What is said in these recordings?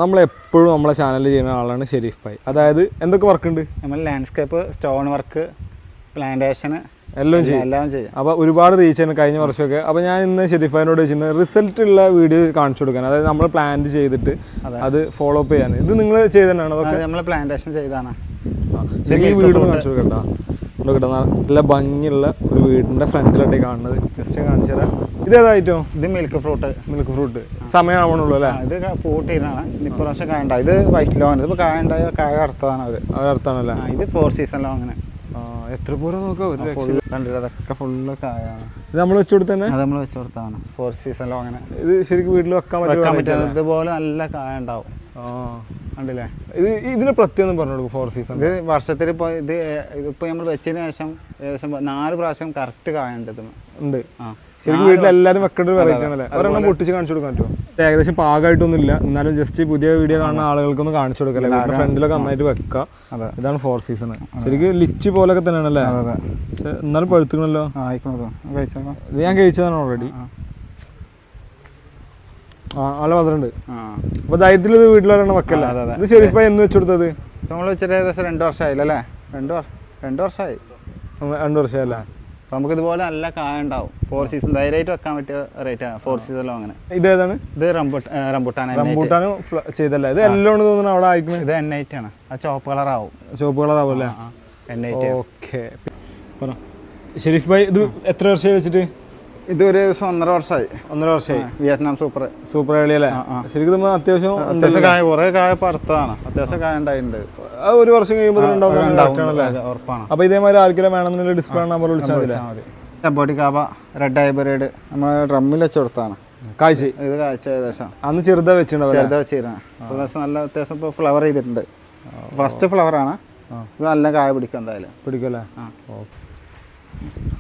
നമ്മളെപ്പോഴും നമ്മളെ ചാനലിൽ ചെയ്യുന്ന ആളാണ് ഷെരീഫ് ഭായ്. അതായത് എന്തൊക്കെ വർക്ക് ഉണ്ട്? നമ്മൾ ലാൻഡ്സ്കേപ്പ്, സ്റ്റോൺ വർക്ക്, പ്ലാന്റേഷൻ എല്ലാം ചെയ്യും. അപ്പോൾ ഒരുപാട് റീച്ച് ആണ് കഴിഞ്ഞ വർഷമൊക്കെ. അപ്പോൾ ഞാൻ ഇന്ന് ഷെരീഫ് ഭായിനോട് വെച്ചിരുന്നത് റിസൾട്ട് ഉള്ള വീഡിയോ കാണിച്ചു കൊടുക്കാൻ, അതായത് നമ്മൾ പ്ലാന്റ് ചെയ്തിട്ട് അത് ഫോളോ അപ്പ് ചെയ്യാൻ. ഇത് നിങ്ങൾ ചെയ്തതാണ്? അതൊക്കെ നമ്മൾ പ്ലാന്റേഷൻ ചെയ്താണ്. ശരി, ഈ വീട് കാണിച്ചു കൊടുക്കട്ടോ. നല്ല ഭംഗിയുള്ള ഒരു വീടിന്റെ ഫ്രണ്ടിലോട്ടേ കാണുന്നത്. ജസ്റ്റ് കാണിച്ചു തരാം. ഇതേതായിട്ടോ? ഇത് മിൽക്ക് ഫ്രൂട്ട്. സമയമാവണുള്ളൂ അല്ലേ? ഇത് പൂട്ടിയിട്ടാണ്. ഇപ്രാവശ്യം കായ ഉണ്ടായി. ഇത് വൈറ്റ് ലോങ്. ഇത് കായ ഉണ്ടായ കായ അടുത്തതാണ്. അത് അടുത്താണല്ലേ? ഇത് 4 സീസൺ ലോ. അങ്ങനെ എത്ര പൂരം നോക്കാം. അതൊക്കെ ഫുള്ള് കായാണ്. ഇത് നമ്മൾ വെച്ചു കൊടുത്തന്നെ? അത് നമ്മൾ വെച്ചു കൊടുത്താണ്. 4 സീസൺ ലോ. അങ്ങനെ ഇത് ശരിക്കും വീട്ടിൽ വെക്കാൻ പറ്റും. ഇതുപോലെ നല്ല കായ ഉണ്ടാവും. കണ്ടില്ലേ? ഇതിന് പ്രത്യേകം പറഞ്ഞു കൊടുക്കും. 4 സീസൺ ഇത് വർഷത്തിൽ ഇപ്പോൾ ഇതിപ്പോൾ നമ്മൾ വെച്ചതിന് ശേഷം ഏകദേശം 4 പ്രാവശ്യം കറക്റ്റ് കായ ഉണ്ട്. ശരിക്കും വീട്ടിൽ എല്ലാവരും വെക്കേണ്ട ഒരു വെറൈറ്റി ആണല്ലേ? ഒരെണ്ണം പൊട്ടിച്ച് കാണിച്ചു കൊടുക്കാൻ പറ്റുമോ? ഏകദേശം പാകമായിട്ടൊന്നുമില്ല, എന്നാലും ജസ്റ്റ് പുതിയ വീഡിയോ കാണുന്ന ആളുകൾക്കൊന്ന് കാണിച്ചു കൊടുക്കല്ലേ? വീടിന്റെ ഫ്രണ്ടിലൊക്കെ നന്നായിട്ട് വെക്കാം. ഇതാണ് 4 സീസൺ. ശരിക്കും ലിച്ചി പോലൊക്കെ തന്നെയാണല്ലേ? പക്ഷെ എന്നാലും പഴുത്തുക്കണല്ലോ. ഇത് ഞാൻ കഴിച്ചതാണ് ഓൾറെഡി. നല്ല മധുരമുണ്ട്. അപ്പൊ ധൈര്യത്തിൽ ഇത് വീട്ടിലൊരെണ്ണം വെക്കല്ലേ? ഇത് ഷെരീഫ് ഭായ് എന്ന് വെച്ചു കൊടുത്തത്? നമ്മൾ വെച്ചിട്ട് ഏകദേശം 2 വർഷമായില്ലേ? 2 വർഷമായി. 2 വർഷമല്ലേ? നമുക്ക് ഇതുപോലെ നല്ല കായ ഉണ്ടാവും. 4 സീസൺ ധൈര്യമായിട്ട് വെക്കാൻ പറ്റിയ റേറ്റ് ആണ്. 4 സീസൺ ലോ. അങ്ങനെ ഇതേതാണ്? ഇത് റംബുട്ടാനും ചെയ്തല്ലേ? ഇത് എല്ലാം തോന്നുന്നു അവിടെ ആയിരിക്കും. ഇത് N8 ആണ്. ആ ചോപ്പ് കളറാവും. അല്ലേ? N8. ഓക്കെ. ഷെരീഫ് ഭായ് ഇത് എത്ര വർഷമായി വെച്ചിട്ട്? ഇത് ഒരു ദിവസം 1.5 വർഷമായി. 1.5 വർഷമായി. വിയറ്റ്നാം സൂപ്പർ കളി അല്ലേ? ശരിക്കും അത്യാവശ്യം കായ കുറെ കായ അടുത്തതാണ്. അത്യാവശ്യം കായ ഉണ്ടായിട്ടുണ്ട്. ഒരു വർഷം കഴിയുമ്പോൾ ഉറപ്പാണ്. അപ്പൊ ഇതേമാതിരി ആർക്കെങ്കിലും വേണമെന്നുള്ള ഡിസ്പ്ലേ നമ്പർ വിളിച്ചാൽ മതി. ബോഡിക്കാബ റെഡ് ഹൈബ്രിഡ് നമ്മൾ ഡ്രമ്മിൽ വെച്ച് കൊടുത്താണ്. കാഴ്ച ഇത് കാഴ്ച ഏകദേശം അന്ന് ചെറുതാ വെച്ചിരുന്നു. നല്ല അത്യാവശ്യം ഇപ്പോൾ ഫ്ലവർ ചെയ്തിട്ടുണ്ട്. ഫസ്റ്റ് ഫ്ലവർ ആണ്. ഇത് നല്ല കായ പിടിക്കും. എന്തായാലും പിടിക്കല്ലേ?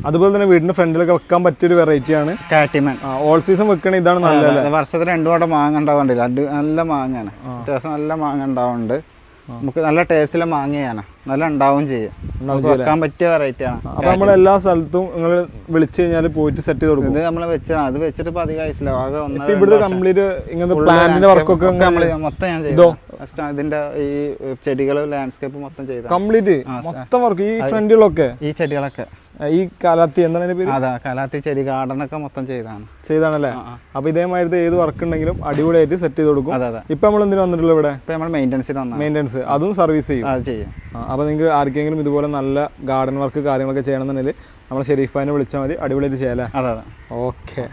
അതുപോലെ തന്നെ വീടിന്റെ ഫ്രണ്ടിലൊക്കെ വെക്കാൻ പറ്റിയൊരു വെറൈറ്റി ആണ് കാറ്റിമൻ. ഓൾ സീസൺ വെക്കണേ ഇതാണ് നല്ലത്. വർഷത്തിൽ 2 വട്ടം മാങ്ങ ഉണ്ടാവാണ്ടില്ല. നല്ല മാങ്ങയാണ്. അത്യാവശ്യം നല്ല മാങ്ങ ഉണ്ടാവുന്നുണ്ട്. നമുക്ക് നല്ല ടേസ്റ്റിലെ മാങ്ങയാണ്. നല്ല ഉണ്ടാവും ചെയ്യും. വെക്കാൻ പറ്റിയ വെറൈറ്റി ആണ്. അപ്പൊ നമ്മൾ എല്ലാ സ്ഥലത്തും നിങ്ങൾ വിളിച്ചു കഴിഞ്ഞാൽ പോയിട്ട് സെറ്റ് ചെയ്ത് കൊടുക്കും. ഇത് നമ്മൾ വെച്ചാണ്. അത് വെച്ചിട്ട് ഇപ്പൊ അധികം ആയിട്ടില്ല. ആകെ ഇവിടുത്തെ കംപ്ലീറ്റ് ഇങ്ങനത്തെ പ്ലാന്റിന്റെ വർക്കൊക്കെ മൊത്തം ഞാൻ ചെയ്തു. ഇതിന്റെ ഈ ചെടികൾ ലാൻഡ്സ്കേപ്പ് മൊത്തം ചെയ്തു. കംപ്ലീറ്റ് മൊത്തം വർക്ക്. ഈ ഫ്രണ്ടിലൊക്കെ ഈ ചെടികളൊക്കെ ഈ കാലാത്തി എന്താണ് പേര്? അതാ കാലാത്തി ചെടി ഗാർഡനൊക്കെ മൊത്തം ചെയ്താണല്ലേ? അപ്പൊ ഇതേമാതിരി ഏത് വർക്ക് ഉണ്ടെങ്കിലും അടിപൊളിയായിട്ട് സെറ്റ് ചെയ്ത് കൊടുക്കും. ഇപ്പൊ നമ്മൾ എന്തിനു വന്നിട്ടുള്ള ഇവിടെ? മെയിൻ്റെനൻസ് അതും സർവീസ് ചെയ്യും. അപ്പൊ നിങ്ങൾക്ക് ആർക്കെങ്കിലും ഇതുപോലെ നല്ല ഗാർഡൻ വർക്ക് കാര്യങ്ങളൊക്കെ ചെയ്യണമെന്നുണ്ടെങ്കിൽ നമ്മൾ ഷെരീഫ് ഭായിനെ വിളിച്ചാൽ മതി. അടിപൊളിയായിട്ട് ചെയ്യാം അല്ലേ? അതെ. ഓക്കെ.